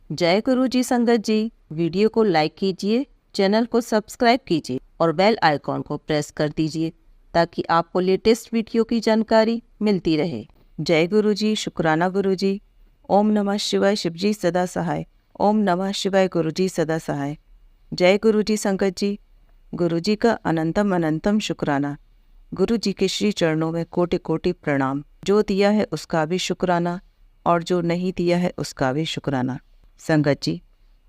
जय गुरु जी संगत जी, वीडियो को लाइक कीजिए, चैनल को सब्सक्राइब कीजिए और बेल आइकॉन को प्रेस कर दीजिए ताकि आपको लेटेस्ट वीडियो की जानकारी मिलती रहे। जय गुरु जी, शुक्राना गुरु जी। ओम नमः शिवाय, शिव जी सदा सहाय। ओम नमः शिवाय, गुरु जी सदा सहाय। जय गुरु जी संगत जी, गुरु जी का अनंतम अनंतम शुक्राना। गुरु जी के श्री चरणों में कोटि कोटि प्रणाम। जो दिया है उसका भी शुक्राना और जो नहीं दिया है उसका भी शुक्राना। संगत जी,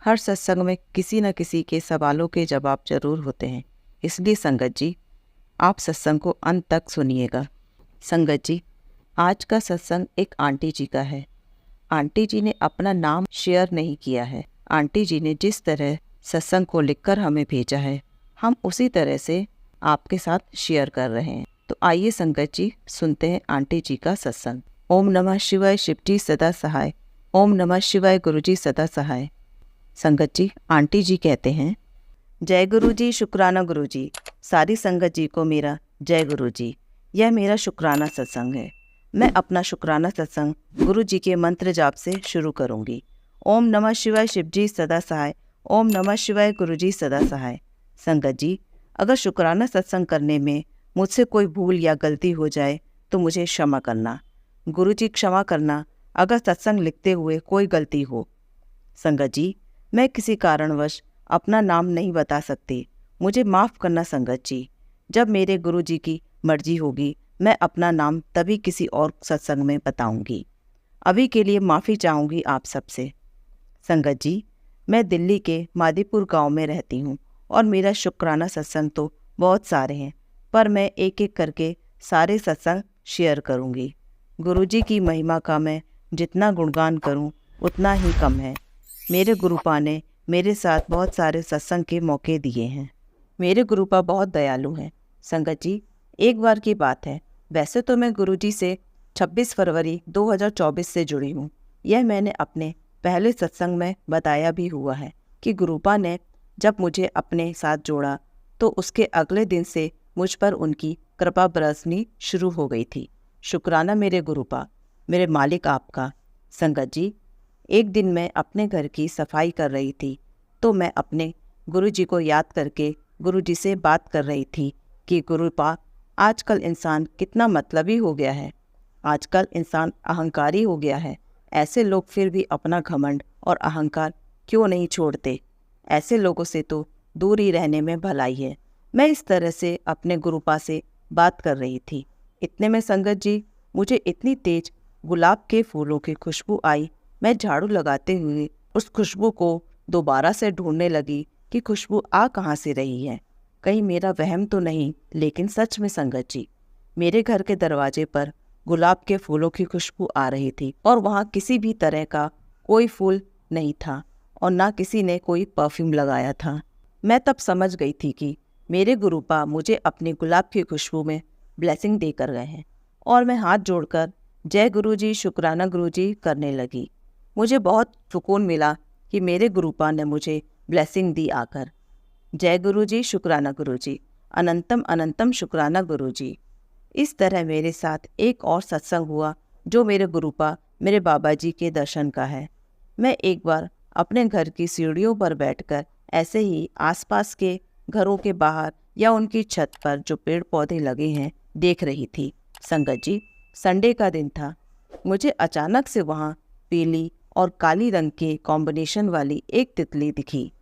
हर सत्संग में किसी न किसी के सवालों के जवाब जरूर होते हैं, इसलिए संगत जी आप सत्संग को अंत तक सुनिएगा। संगत जी, आज का सत्संग एक आंटी जी का है। आंटी जी ने अपना नाम शेयर नहीं किया है। आंटी जी ने जिस तरह सत्संग को लिखकर हमें भेजा है, हम उसी तरह से आपके साथ शेयर कर रहे हैं। तो आइए संगत जी सुनते हैं आंटी जी का सत्संग। ओम नमः शिवाय, शिव जी सदा सहाय। ओम नमः शिवाय, गुरु जी सदा सहाय। संगत जी, आंटी जी कहते हैं, जय गुरु जी, शुक्राना गुरु जी। सारी संगत जी को मेरा जय गुरु जी। यह मेरा शुक्राना सत्संग है। मैं अपना शुक्राना सत्संग गुरु जी के मंत्र जाप से शुरू करूंगी। ओम नमः शिवाय, शिव जी सदा सहाय। ओम नमः शिवाय, गुरु जी सदा सहाय। संगत जी, अगर शुक्राना सत्संग करने में मुझसे कोई भूल या गलती हो जाए तो मुझे क्षमा करना। गुरु जी क्षमा करना अगर सत्संग लिखते हुए कोई गलती हो। संगत जी, मैं किसी कारणवश अपना नाम नहीं बता सकती, मुझे माफ़ करना संगत जी। जब मेरे गुरु जी की मर्जी होगी मैं अपना नाम तभी किसी और सत्संग में बताऊंगी। अभी के लिए माफ़ी चाहूँगी आप सबसे। संगत जी, मैं दिल्ली के मादीपुर गांव में रहती हूँ और मेरा शुक्राना सत्संग तो बहुत सारे हैं, पर मैं एक एक करके सारे सत्संग शेयर करूँगी। गुरु जी की महिमा का मैं जितना गुणगान करूं उतना ही कम है। मेरे गुरुपा ने मेरे साथ बहुत सारे सत्संग के मौके दिए हैं। मेरे गुरुपा बहुत दयालु हैं। संगत जी, एक बार की बात है, वैसे तो मैं गुरु जी से 26 फरवरी 2024 से जुड़ी हूँ। यह मैंने अपने पहले सत्संग में बताया भी हुआ है कि गुरुपा ने जब मुझे अपने साथ जोड़ा तो उसके अगले दिन से मुझ पर उनकी कृपा बरसनी शुरू हो गई थी। शुक्राना मेरे गुरुपा, मेरे मालिक आपका। संगत जी, एक दिन मैं अपने घर की सफाई कर रही थी तो मैं अपने गुरु जी को याद करके गुरु जी से बात कर रही थी कि गुरुपा, आजकल इंसान कितना मतलबी हो गया है। आजकल इंसान अहंकारी हो गया है। ऐसे लोग फिर भी अपना घमंड और अहंकार क्यों नहीं छोड़ते। ऐसे लोगों से तो दूर ही रहने में भलाई है। मैं इस तरह से अपने गुरुपा से बात कर रही थी। इतने में संगत जी, मुझे इतनी तेज गुलाब के फूलों की खुशबू आई। मैं झाड़ू लगाते हुए उस खुशबू को दोबारा से ढूंढने लगी कि खुशबू आ कहाँ से रही है। कहीं मेरा वहम तो नहीं, लेकिन सच में संगत जी, मेरे घर के दरवाजे पर गुलाब के फूलों की खुशबू आ रही थी और वहाँ किसी भी तरह का कोई फूल नहीं था और ना किसी ने कोई परफ्यूम लगाया था। मैं तब समझ गई थी कि मेरे गुरुपा मुझे अपनी गुलाब की खुशबू में ब्लेसिंग देकर गए हैं और मैं हाथ जोड़कर जय गुरु जी, शुक्राना गुरु जी करने लगी। मुझे बहुत सुकून मिला कि मेरे गुरुपा ने मुझे ब्लेसिंग दी आकर। जय गुरु जी, शुक्राना गुरु जी, अनंतम अनंतम शुक्राना गुरु जी। इस तरह मेरे साथ एक और सत्संग हुआ जो मेरे गुरुपा मेरे बाबा जी के दर्शन का है। मैं एक बार अपने घर की सीढ़ियों पर बैठकर ऐसे ही आसपास के घरों के बाहर या उनकी छत पर जो पेड़ पौधे लगे हैं देख रही थी। संगत जी, संडे का दिन था। मुझे अचानक से वहाँ पीली और काली रंग के कॉम्बिनेशन वाली एक तितली दिखी।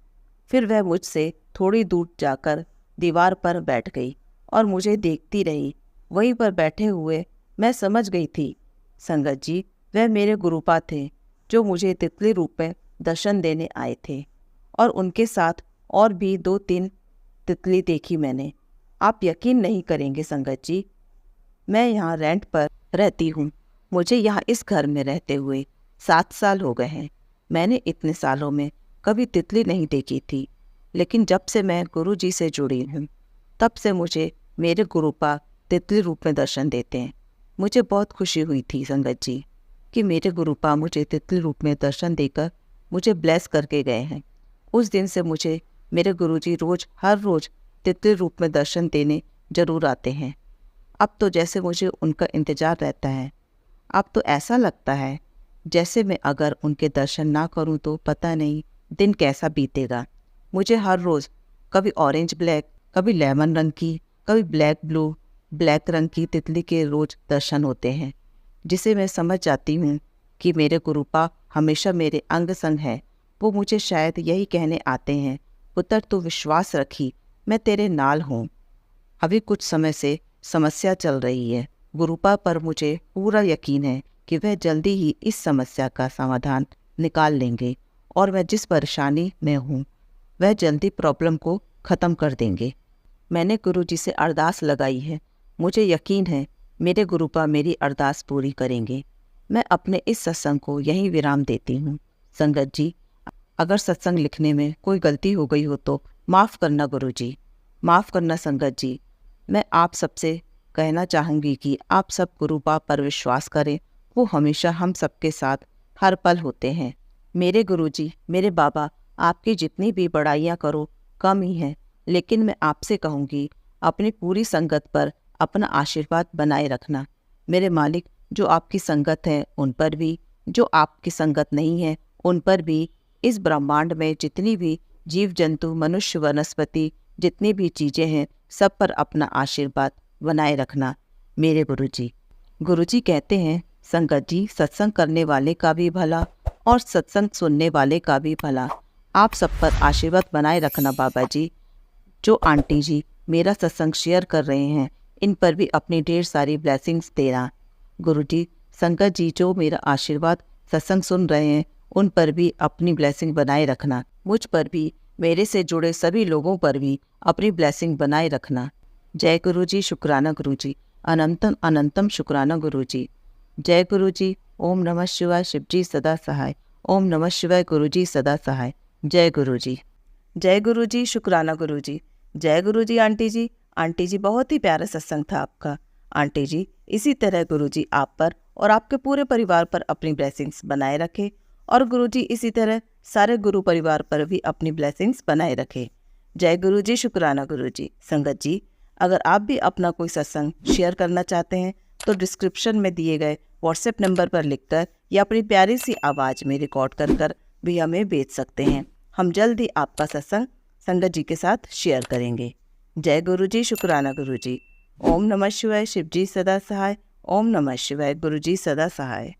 फिर वह मुझसे थोड़ी दूर जाकर दीवार पर बैठ गई और मुझे देखती रही। वहीं पर बैठे हुए मैं समझ गई थी संगत जी, वह मेरे गुरुपा थे जो मुझे तितली रूप में दर्शन देने आए थे। और उनके साथ और भी 2-3 तितली देखी मैंने। आप यकीन नहीं करेंगे संगत जी, मैं यहाँ रेंट पर रहती हूँ। मुझे यहाँ इस घर में रहते हुए 7 साल हो गए हैं। मैंने इतने सालों में कभी तितली नहीं देखी थी, लेकिन जब से मैं गुरु जी से जुड़ी हूँ तब से मुझे मेरे गुरुपा तितली रूप में दर्शन देते हैं। मुझे बहुत खुशी हुई थी संगत जी कि मेरे गुरुपा मुझे तितली रूप में दर्शन देकर मुझे ब्लेस करके गए हैं। उस दिन से मुझे मेरे गुरुजी रोज़ हर रोज़ तितली रूप में दर्शन देने जरूर आते हैं। अब तो जैसे मुझे उनका इंतज़ार रहता है। अब तो ऐसा लगता है जैसे मैं अगर उनके दर्शन ना करूं तो पता नहीं दिन कैसा बीतेगा। मुझे हर रोज़ कभी ऑरेंज ब्लैक, कभी लेमन रंग की, कभी ब्लैक ब्लू, ब्लैक रंग की तितली के रोज दर्शन होते हैं, जिसे मैं समझ जाती हूँ कि मेरे गुरुपा हमेशा मेरे अंग संग है। वो मुझे शायद यही कहने आते हैं, पुत्र तू विश्वास रखी, मैं तेरे नाल हूँ। अभी कुछ समय से समस्या चल रही है गुरुपा, पर मुझे पूरा यकीन है कि वह जल्दी ही इस समस्या का समाधान निकाल लेंगे और मैं जिस परेशानी में हूँ वह जल्दी प्रॉब्लम को ख़त्म कर देंगे। मैंने गुरुजी से अरदास लगाई है, मुझे यकीन है मेरे गुरुपा मेरी अरदास पूरी करेंगे। मैं अपने इस सत्संग को यहीं विराम देती हूँ। संगत जी, अगर सत्संग लिखने में कोई गलती हो गई हो तो माफ़ करना गुरुजी, माफ़ करना संगत जी। मैं आप सबसे कहना चाहूँगी कि आप सब गुरुपा पर विश्वास करें, वो हमेशा हम सबके साथ हर पल होते हैं। मेरे गुरुजी, मेरे बाबा, आपकी जितनी भी बड़ाइयाँ करो कम ही है, लेकिन मैं आपसे कहूँगी अपनी पूरी संगत पर अपना आशीर्वाद बनाए रखना। मेरे मालिक, जो आपकी संगत है उन पर भी, जो आपकी संगत नहीं है उन पर भी, इस ब्रह्मांड में जितनी भी जीव जंतु, मनुष्य, वनस्पति, जितनी भी चीज़ें हैं, सब पर अपना आशीर्वाद बनाए रखना मेरे गुरुजी। गुरुजी कहते हैं, संगत जी, सत्संग करने वाले का भी भला और सत्संग सुनने वाले का भी भला। आप सब पर आशीर्वाद बनाए रखना बाबा जी। जो आंटी जी मेरा सत्संग शेयर कर रहे हैं, इन पर भी अपनी ढेर सारी ब्लेसिंग्स देना। गुरुजी, संगत जी जो मेरा आशीर्वाद सत्संग सुन रहे हैं, उन पर भी अपनी ब्लेसिंग बनाए रखना। मुझ पर भी, मेरे से जुड़े सभी लोगों पर भी अपनी ब्लेसिंग बनाए रखना। जय गुरुजी, शुक्राना गुरुजी, अनंतम अनंतम शुक्राना गुरुजी। जय गुरुजी। ओम नमः शिवाय, शिवजी सदा सहाय। ओम नमः शिवाय, गुरुजी सदा सहाय। जय गुरुजी। जय गुरुजी, शुक्राना गुरुजी। जय गुरुजी आंटी जी। आंटी जी, बहुत ही प्यारा सत्संग था आपका। आंटी जी, इसी तरह गुरुजी आप पर और आपके पूरे परिवार पर अपनी ब्लेसिंग्स बनाए रखे, और गुरुजी इसी तरह सारे गुरु परिवार पर भी अपनी ब्लेसिंग्स बनाए रखे। जय गुरुजी, शुक्राना गुरुजी। संगत जी, अगर आप भी अपना कोई सत्संग शेयर करना चाहते हैं तो डिस्क्रिप्शन में दिए गए व्हाट्सएप नंबर पर लिखकर या अपनी प्यारी सी आवाज़ में रिकॉर्ड कर भी हमें भेज सकते हैं। हम जल्द ही आपका सत्संग संगत जी के साथ शेयर करेंगे। जय गुरुजी, शुक्राना गुरुजी। ओम नमः शिवाय, शिवजी सदा सहाय। ओम नमः शिवाय, गुरुजी सदा सहाय।